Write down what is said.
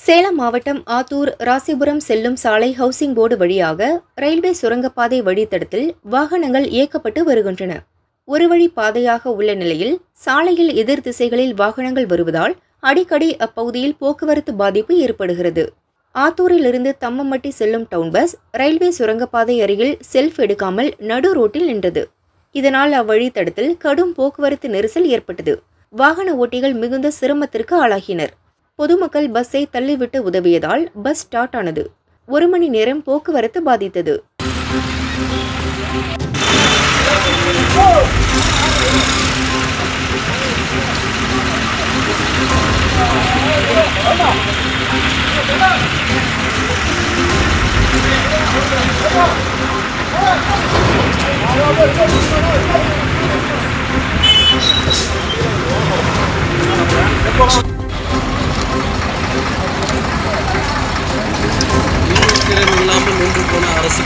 சேலம் மாவட்டம் ஆத்தூர் ராசிபுரம் செல்லும் சாலை ஹவுசிங் போர்டு வழியாக ரயில்வே சுரங்கப்பாதை வழித்தடத்தில் வாகனங்கள் இயக்கப்பட்டு வருகின்றன. ஒரு வழி பாதையாக உள்ள நிலையில் சாலையில் எதிர் திசைகளில் வாகனங்கள் வருவதால் அடிக்கடி அப்பகுதியில் போக்குவரத்து பாதிப்பு ஏற்படுகிறது. ஆத்தூரிலிருந்து தம்மம்பட்டி செல்லும் டவுன் பஸ் ரயில்வே சுரங்கப்பாதை அருகில் செல்ஃப் எடுக்காமல் நடு ரோட்டில் நின்றது. இதனால் அவ்வழித்தடத்தில் கடும் போக்குவரத்து நெரிசல் ஏற்பட்டது. வாகன ஓட்டிகள் மிகுந்த சிரமத்திற்கு ஆளாகினர். பொதுமக்கள் பஸ்ஸை தள்ளிவிட்டு உதவியதால் பஸ் ஸ்டார்ட் ஆனது. 1 மணி நேரம் போக்குவரத்து பாதித்தது. இல்லாமல் நின்று போன அரசு